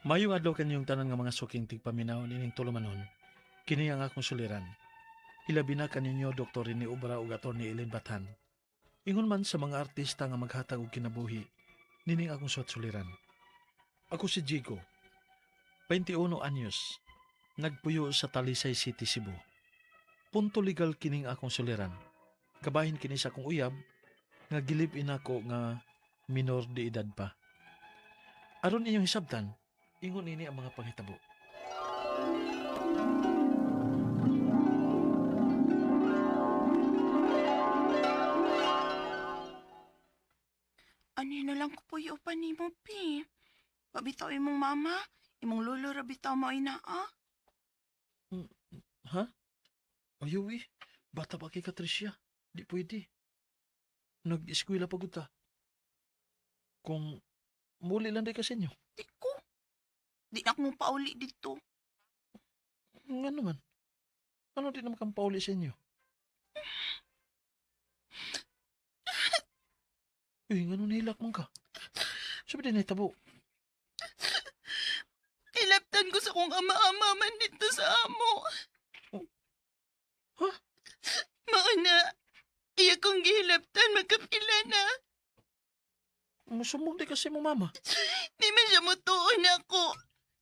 Mayong adlaw kanyong tanan nga mga suking tigpaminaw nining tulumanon. Kini ang akong suliran. Hilabi na kaninyo Dr. ni Ubra ug Atty. Ellen Bathan. Ingon man sa mga artista nga maghatag og kinabuhi, nining akong suwat suliran. Ako si Jigo, 21 anyos, nagpuyo sa Talisay City, Cebu. Punto legal kining akong suliran. Kabahin kini sa akong uyab, nga gilib-in ako nga minor de edad pa. Aron inyong hisabtan, ingon ini ang mga panghitabo. Ano na lang ko po yung upan ni mo, Pi. Pabitaw imong mama, imong lolo rabitaw mo inaa. Ha? Ayuwi, bata pa kay Katricia. Di pwede. Nag-eskwela pa gud ta. Kung muli lang day ka sa inyo. Di ko. Di na akong pauli dito. Nga naman. Ano din naman kang pauli sa inyo? Uy, nga nung nahilak mong ka. Sabi din ay tabo. Kilaptan ko sa kong ama-ama man dito sa amo. Ha? Mauna, iya kong gihilaptan magkapila na. Musumog di kasi mo mama. Di man siya mutuon ako.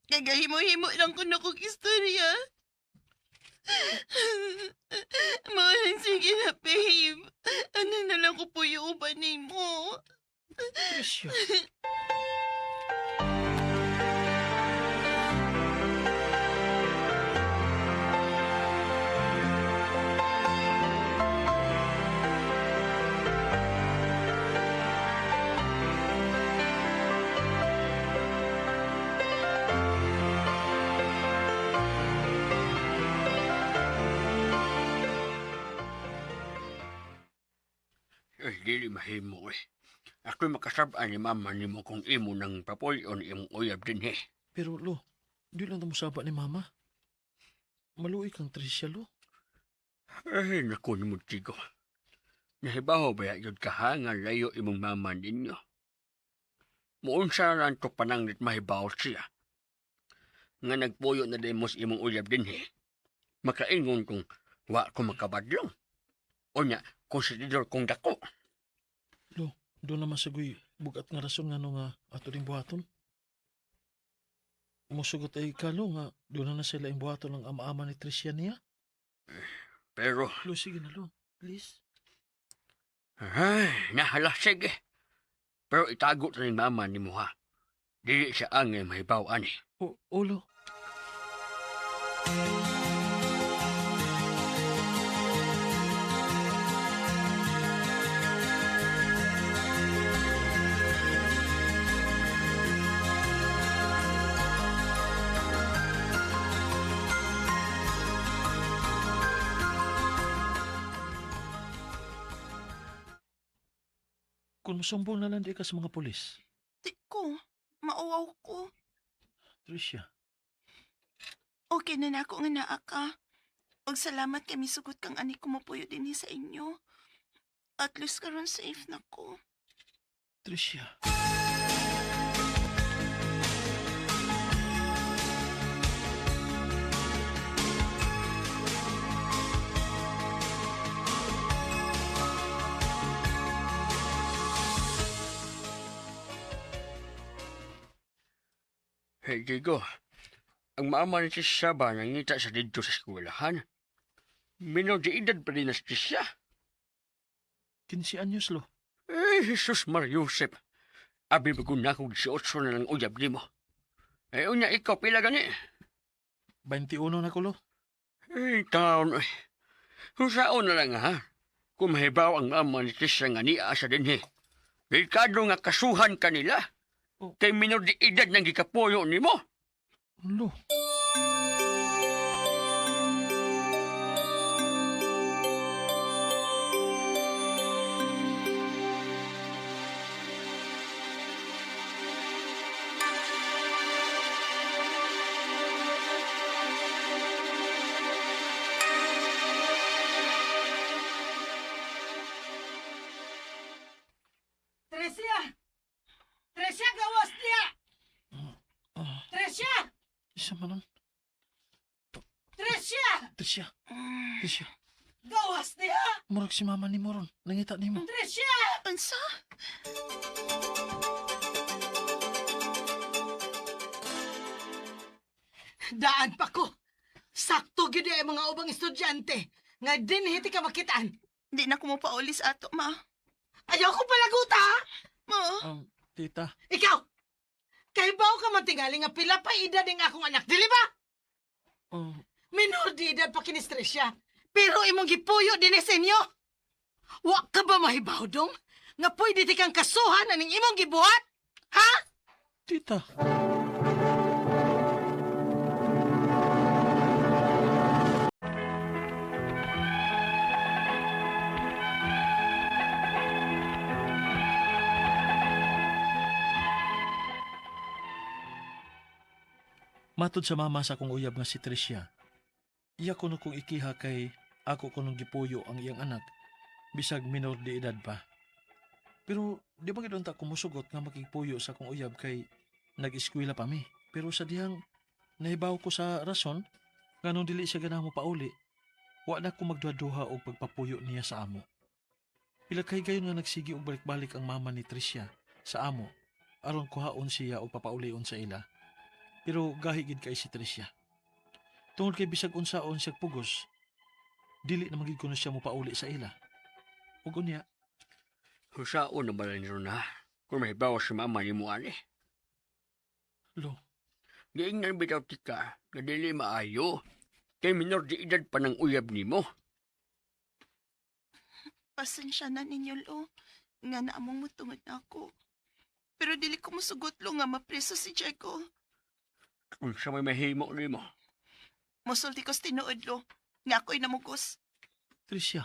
Kagahimo-himo lang ko na kong istorya. Mawalang sige na, babe. Ano na lang ko po yung uban mo. Tricia. Ay, dili mahimo eh. Ako'y makasabaan ni mama ni mo kung imo ng papuyon imong uyab din eh. Pero lo, di lang na musaba ni mama. Maluwi kang Tricia lo. Ay, naku ni mo, Tigo. Nahibaho ba yun kahangan layo imong mama ninyo? Muunsa lang to pananglit mahibaho siya. Nga nagpuyo na demos imong uyab din eh. Makaingon kung wa ko makabadlong. O nya, konsididor kong dako. Lo, doon naman sagoy bugat nga rason nga no nga ato ring buhaton. Musugot ay kalo nga doon na sila yung buhaton ng ama-ama ni Tricia niya. Pero, Lo, sige na lo. Please. ay, nahala, sige. Pero itago na ni mama ni mo ha. Dili siya angay mahibaw ani. O lo. Kung masumbong na lang di ka sa mga polis. Di ko. Mauwaw ko. Tricia. Okay na nako nga naa ka. Og salamat kay misugot kang ani ko mapuyo din sa inyo. At least karon safe na ko. Tricia. Hey, Digo. Ang mama ni siya ba nangita sa dito sa eskwelahan? Minor di edad pa rin na siya. 15 anyos lo. Eh, Jesus Mar Yosef. Abi bago na kong 18 na lang uyab ni mo. Eh, unya ikaw pila gani. 21 na ko lo. Eh, taon eh. Kung saan na lang ha. Kung mahibaw ang ama ni siya nga niya sa din eh. Delikado nga kasuhan kanila. Oh. Kay minor di edad nang gikapuyo ni mo. Lo. Tresia! Tresia, gawas niya! Ah, Tresia! Isa man nun. Tricia! Tricia, Mm. Tricia. Gawas niya! Murag si mama ni Moron. Nangita ni mo. Tricia! Unsa? Daan pa ko. Sakto gyud ay mga ubang estudyante. Nga dinhiti ka makitaan. Di na ko mo paulis ato, ma. Ayaw ko palaguta, ha? Ma, Tita. Ikaw! Kahibaw ka man tingali nga pila pa edad ng akong anak, dili ba? Oh, Minor di edad pa kinis Tricia. Pero imong gipuyo din sa inyo. Wa ka ba mahibaw dong? Nga pwede ti kang kasuhan aning imong gibuhat? Ha? tita. Matod sa mama sa kong uyab nga si Tricia. Iya kuno kong ikiha kay ako kunong gipuyo ang iyang anak, bisag minor de edad pa. Pero di ba gidon ta kumusugot nga makigpuyo sa kong uyab kay nag-eskwela pa mi. Pero sa dihang nahibaw ko sa rason, nga nung dili siya ganamo pauli, wa na ko magduha-duha og pagpapuyo niya sa amo. Pila kay gayon nga nagsigi og balik-balik ang mama ni Tricia sa amo, aron kuhaon siya og papaulion sa ila. Pero gahigid kay si Tricia. Tungod kay bisag unsaon siyang pugos, dili na magig kuno siya mo pauli sa ila. Ug unya, Husaon na bala nyo na. Kung mahibaw si mama ni mo ani. lo, Giingnan bitaw tika na dili maayo. Kay minor di edad pa ng uyab ni mo. pasensya na ninyo, lo. Nga na among mutungod na ako. Pero dili ko musugot, lo, nga mapreso si Diego. Kung siya may mahimo ni mo. Musulti ko sa tinuod, lo. Nga ako'y namugos. Tricia.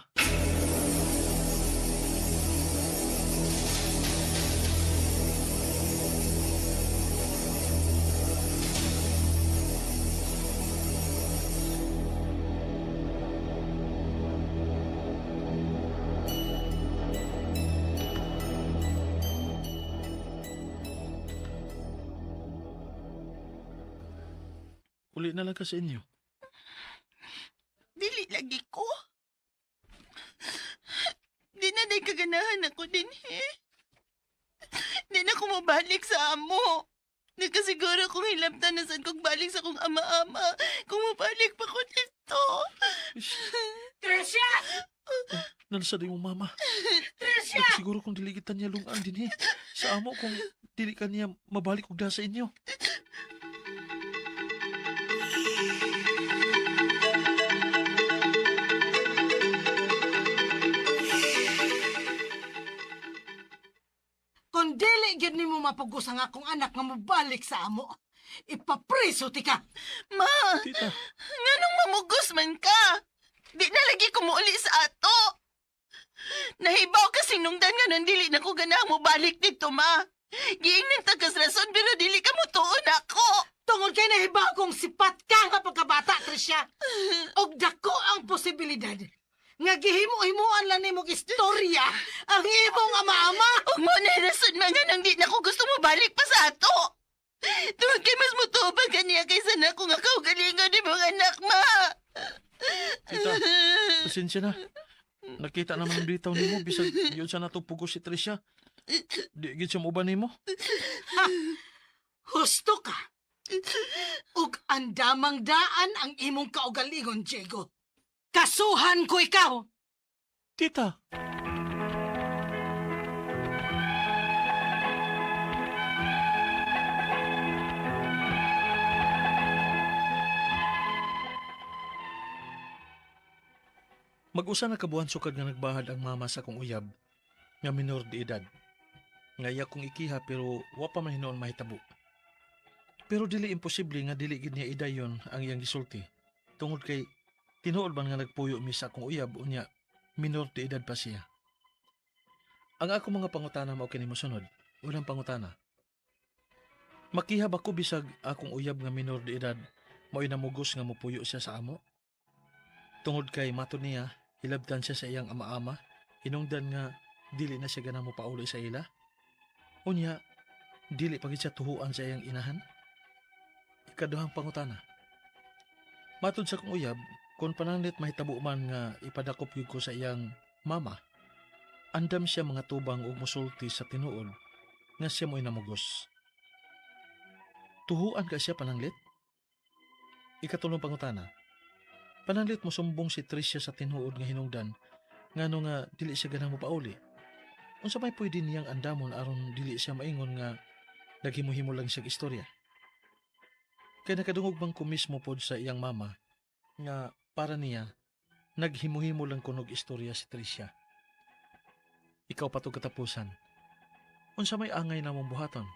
Uli na lang ka sa inyo. Dili lagi ko. Di na day kaganahan ako din, Di na ko mabalik sa amo. Nagkasiguro kong hilabtan na saan kong balik sa kong ama-ama. Kung mabalik pa ko dito. Tricia! Nalasa din mo mama. Tricia! Siguro kung diligitan niya lungaan din sa amo kung dili ka niya mabalik og da sa inyo. Kung dili gyud nimo mapugos ang akong anak nga mobalik sa amo, ipapreso ti ka. Ma, Tita, nga nung mamugos man ka. Di na lagi ko muuli sa ato. Nahibaw kasi nungdan nga nang dili na ko ganang mo balik dito, ma. Giingnan tagas rason pero dili ka mo tuon ako. Tungod kay nahibaw kong sipat ka nga pagkabata, Tricia. Og dako ang posibilidad nga gihimo-himuan lang nimong istorya ang imong ama-ama. Ug mo na rason mga nang di na ko gusto mo balik pa sa ato. Tungod kay mas mutuba kaniya kaysa na ko nga kaugalingon ni mga anak, ma. Tita, pasensya na. Nakita naman ang bitaw nimo bisag yun sa natupugos si Tricia. Di gid siya uban nimo. Husto ka. Ug andamang daan ang imong kaugalingon, Diego. Kasuhan ko ikaw. Tita, mag-usa na kabuhan sukad nga nagbahad ang mama sa kong uyab nga minor de edad. Ngaya kong ikiha pero wa pa man hinoon mahitabo. Pero dili imposible nga dili gid niya idayon ang iyang gisulti. Tungod kay tinuod man nga nagpuyo mi sa akong uyab unya minor de edad pa siya. Ang ako mga pangutana mao kini mosunod. Unang pangutana. Makihab ako bisag akong uyab nga minor de edad mao'y namugos nga mopuyo siya sa amo? Tungod kay matud niya hilabtan siya sa iyang ama-ama, hinungdan nga dili na siya ganang mo pauli sa ila. Unya, dili pa gid siya tuhuan sa iyang inahan. Ikaduhang pangutana. Matod sa kong uyab, kung pananglit mahitabo man nga ipadakop yun ko sa iyang mama, andam siya mga tubang o musulti sa tinuod nga siya mo'y namugos. Tuhuan ka siya pananglit? Ikatulong pangutana. Pananglit mo sumbong si Tricia sa tinuod nga hinungdan ngano nga dili siya ganang mopauli. Unsa may pwede niyang andamon aron dili siya maingon nga naghimuhimo lang siyang istorya. Kaya nakadungog bang ko mismo pod sa iyang mama nga para niya naghimuhimo lang kunog istorya si Tricia. Ikaw patog katapusan. Unsa may angay na mong buhaton?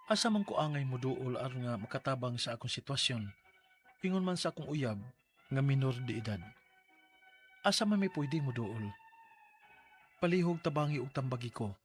Asa man ko angay mo duol aron nga makatabang sa akong sitwasyon. Ingon man sa akong uyab nga minor de edad. Asa man may pwede mo duol? Palihog tabangi ug tambagi ko.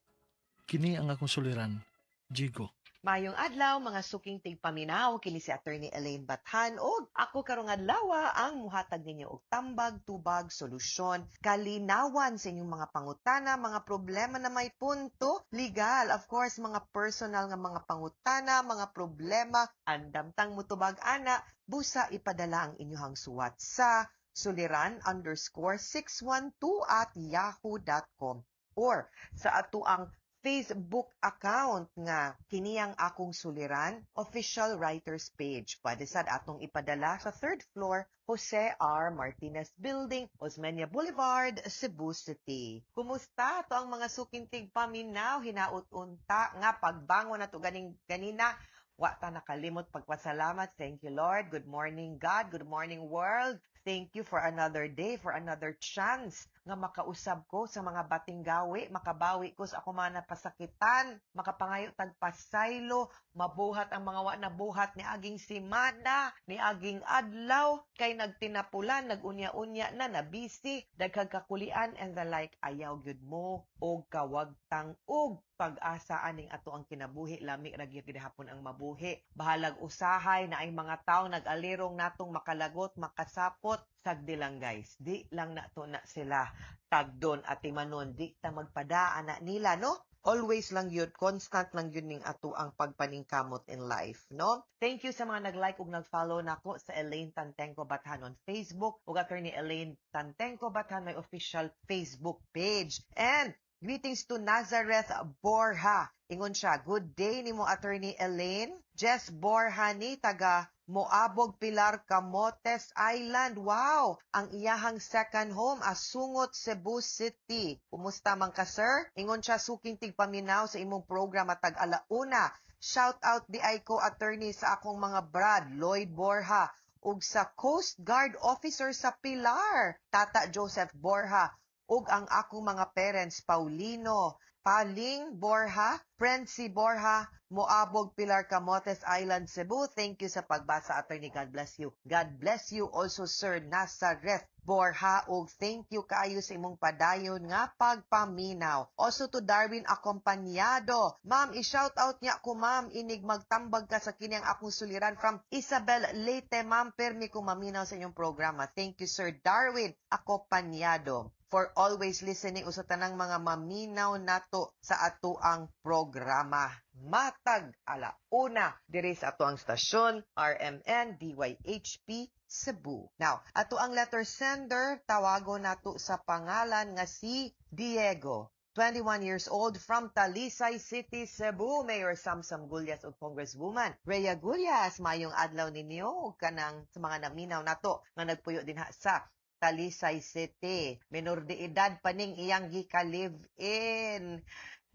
Kini ang akong suliran, Jigo. Mayong adlaw mga suking tigpaminaw kini si Attorney Elaine Bathan ug ako karong adlaw ang muhatag ninyo og tambag, tubag, solusyon, kalinawan sa inyong mga pangutana, mga problema na may punto, legal, of course, mga personal nga mga pangutana, mga problema, andamtang mutubag ana, busa ipadala ang inyong suwat sa suliran_612@yahoo.com or sa ato ang Facebook account nga kiniyang akong suliran, official writers page. Pwede sad atong ipadala sa 3rd floor, Jose R. Martinez Building, Osmeña Boulevard, Cebu City. Kumusta to ang mga sukintig paminaw, hinaut-unta nga pagbangon nato ganing ganina. Wa ta nakalimot pagpasalamat. Thank you, Lord. Good morning, God. Good morning, world. Thank you for another day, for another chance nga makausab ko sa mga bating gawi, makabawi ko sa ako mga napasakitan, makapangayo tagpasaylo, mabuhat ang mga wa nabuhat ni aging simana, ni aging adlaw, kay nagtinapulan, nagunya-unya na, nabisi, daghang kakulian and the like. Ayaw gyud mo og kawagtang og pag-asa aning ato ang kinabuhi, lami ra gyud gihapon ang mabuhi. Bahalag usahay na ay mga tawo nag-alirong natong makalagot, makasapot, sagdi lang guys. Di lang nato na sila tagdon at timanon, di ta magpadaan na nila, no? Always lang yun, constant lang yun ning ato ang pagpaningkamot in life, no? Thank you sa mga nag-like ug nag-follow nako sa Elaine Tantengco Bathan on Facebook ug Attorney Elaine Tantengco Bathan may official Facebook page. And greetings to Nazareth Borja. Ingon siya, good day nimo Attorney Elaine. Jess Borja ni taga Moabog Pilar Camotes Island. Wow! Ang iyahang second home asungot Cebu City. Kumusta man ka, sir? Ingon siya suking tigpaminaw sa imong program at tag-alauna. Shout out di ay ko attorney sa akong mga brad, Lloyd Borja, ug sa Coast Guard officer sa Pilar, Tata Joseph Borja, ug ang akong mga parents, Paulino, Paling Borja, Prensi Borja, Moabog Pilar Camotes Island, Cebu. Thank you sa pagbasa, attorney. God bless you. God bless you also, Sir Nazareth Borja, ug thank you kaayo sa imong padayon nga pagpaminaw. Also to Darwin Acompañado. Ma'am, i-shout out niya ko, ma'am. Inig magtambag ka sa kinyang akong suliran from Isabel Leyte, ma'am. Permi ko maminaw sa inyong programa. Thank you, Sir Darwin Acompañado, for always listening o sa tanang mga maminaw nato sa ato ang programa. Matag alauna diri sa ato ang stasyon, RMN DYHP Cebu. Now, ato ang letter sender, tawago nato sa pangalan nga si Diego. 21 years old from Talisay City, Cebu. Mayor Samsam Gulyas o Congresswoman Rhea Gulyas. Mayong adlaw ninyo o kanang sa mga naminaw nato nga nagpuyo din sa Talisay City. Minor de edad pa ning iyang gika-live-in.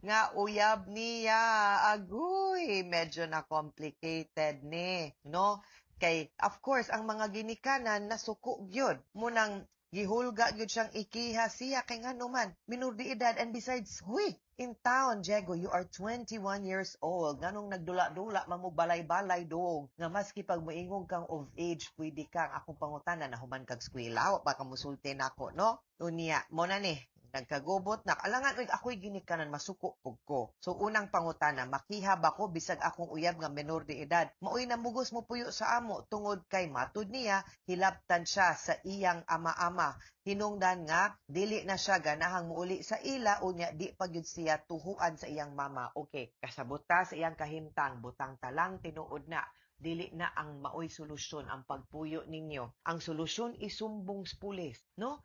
Nga uyab niya, agoy, medyo na complicated ni, no? Kay, of course, ang mga ginikanan nasuko gyud. Munang gihulga gyud siyang ikiha siya kay ngano man, minor de edad, and besides, huy, in town, Diego, you are 21 years old. Nganong nagdula-dula, mamubalay-balay dong. Nga maski pag moingong kang of age, pwede kang akong pangutana na human kag skwela, baka musulti nako, no? Unya, mo na ni, nagkagubot na, alangan, ako'y ginikanan, masuko pug ko. So, unang pangutana, makihab ako, bisag akong uyab nga menor de edad. Maoy na mugos mo puyo sa amo, tungod kay matud niya, hilabtan siya sa iyang ama-ama. Hinungdan nga, dili na siya ganahang muuli sa ila, unya di pagyud siya tuhuan sa iyang mama. Okay, kasabuta sa iyang kahimtang, butang talang, tinuod na. dili na ang maoy solusyon ang pagpuyo ninyo. Ang solusyon isumbong sa pulis, no?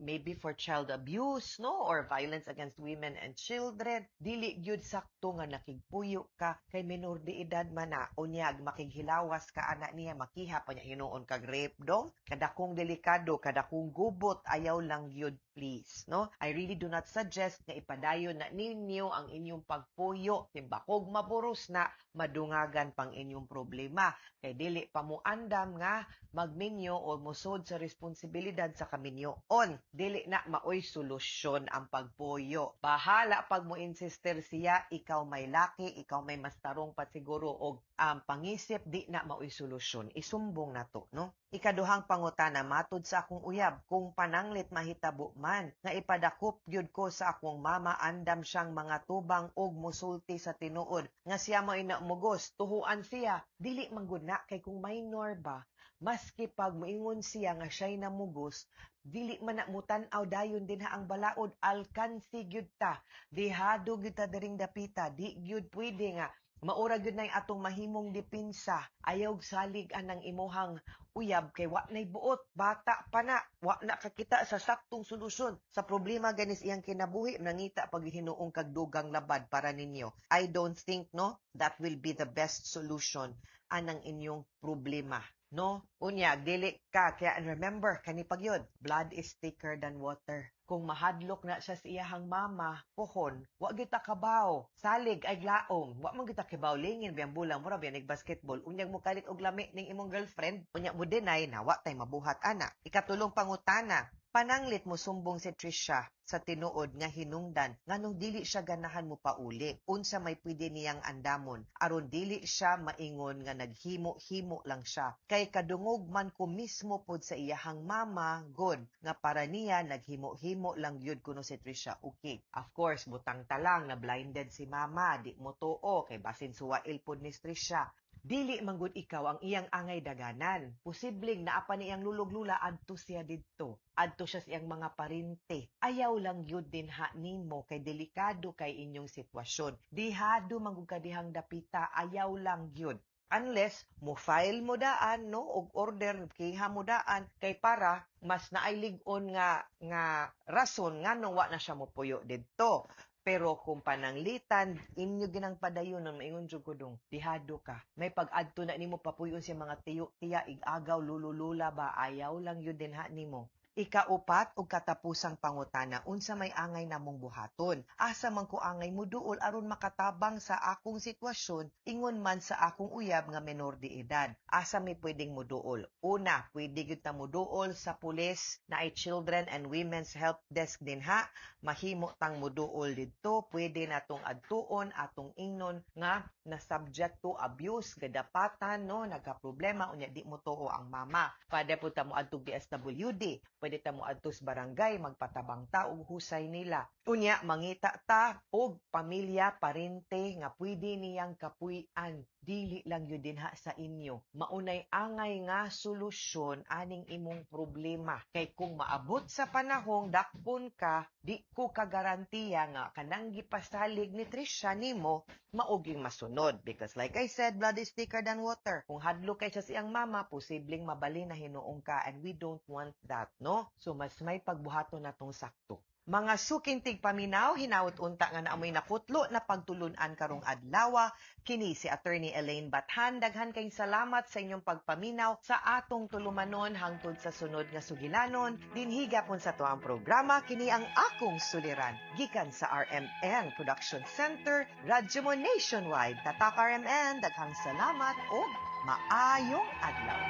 Maybe for child abuse, no, or violence against women and children, dili gyud sakto nga nakigpuyo ka kay minor de edad man na unyag makighilawas ka anak niya makiha pa niya hinuon kag rape dong kadakong delikado kadakong gubot ayaw lang gyud please, no. I really do not suggest nga ipadayon na ninyo ang inyong pagpuyo timbakog maburos na madungagan pang inyong problema kay dili pa mo andam nga magminyo o musod sa responsibilidad sa kaminyoon. Dili na maoy solusyon ang pagpuyo. Bahala pag mo insister siya, ikaw may laki, ikaw may mas tarong pa siguro og pangisip, di na maoy solusyon. Isumbong na to, no? Ikaduhang pangutana, matud sa akong uyab, kung pananglit mahitabo man, nga ipadakop gyud ko sa akong mama, andam siyang mga tubang og musulti sa tinuod, nga siya mo inamugos, tuhuan siya, dili manggod na, kay kung minor ba, maski pag moingon siya nga siya'y namugos, dili man na mutan-aw dayon din ha ang balaod, alkansi gyud ta, dihado gyud ta diring dapita, di gyud pwede nga, maura gyud na atong mahimong depensa, ayaw salig anang imuhang uyab kay wa nay buot, bata pa na, wa na kakita sa saktong solusyon sa problema ganis iyang kinabuhi, nangita pag hinuong kag dugang labad para ninyo. I don't think, no, that will be the best solution anang inyong problema. No? Unya, dili ka. Kaya, and remember, kanipag yun, blood is thicker than water. Kung mahadlok na siya sa iyahang mama, pohon, wa gyud ta kabaw, salig ay glaom, wa man gyud ta kabaw lingin biyang bulang mura biyang basketball, unyag mo kalit og lami ning imong girlfriend, unyag mo deny na wa tay mabuhat ana. Ikatulong pangutana, pananglit mo sumbong si Trisha sa tinuod nga hinungdan nganong dili siya ganahan mo pauli. Unsa may pwede niyang andamon aron dili siya maingon nga naghimo-himo lang siya. Kay kadungog man ko mismo pod sa iyahang mama, god nga para niya naghimo-himo lang gyud kuno si Trisha. Okay. Of course, butang talang na blinded si mama, di mo tuo kay basin suwail pod ni Trisha. Dili manggod ikaw ang iyang angay daganan. Posibleng naapa niyang lulog-lula adto siya didto. Adto siya sa iyang mga parinte. Ayaw lang yun din ha nimo kay delikado kay inyong sitwasyon. Dihado manggod ka dihang dapita, ayaw lang yun. Unless mo file mo daan, no, og order kiha mo daan kay para mas naaylig-on nga rason nganong wa na siya mopuyo didto. Pero kung pananglitan, inyo ginang padayon ng maingon jud ko dong, dihado ka. May pag-adto na nimo papuyon sa mga tiyo-tiya, igagaw, lululula ba, ayaw lang yun din ha nimo. Ikaupat og katapusang pangutana, unsa may angay namong buhaton. Asa man ko angay mo duol aron makatabang sa akong sitwasyon, ingon man sa akong uyab nga menor de edad. Asa may pwedeng mo duol? Una, pwede gyud ta mo duol sa pulis na ay Children and Women's Help Desk din ha. Mahimo tang mo duol didto, pwede natong adtuon atong ingnon nga na subject to abuse, gadapatan, no, nagka-problema unya di mo tuo ang mama. Pwede po ta mo adtong DSWD. Pwede ta mo adto sa barangay, magpatabang ta og husay nila. Unya, mangita ta og pamilya, parente nga pwede niyang kapuy-an. Dili lang yun din ha sa inyo. Maunay angay nga solusyon aning imong problema. Kay kung maabot sa panahong dakpon ka, di ko kagarantiya nga kanang gipasalig ni Trisha nimo mauging masunod. Because like I said, blood is thicker than water. Kung hadlo kay sa siyang mama, posibleng mabali na hinuong ka and we don't want that, no? So mas may pagbuhaton natong sakto. Mga sukintig paminaw, hinawot unta nga naamoy nakutlo na pagtulunan karong adlaw. Kini si Attorney Elaine Bathan. Daghan kayong salamat sa inyong pagpaminaw sa atong tulumanon hangtod sa sunod nga sugilanon. Dinhiga pon sa tuang programa, kini ang akong suliran. Gikan sa RMN Production Center, Radyo Mo Nationwide. Tatak RMN, daghang salamat o maayong adlaw.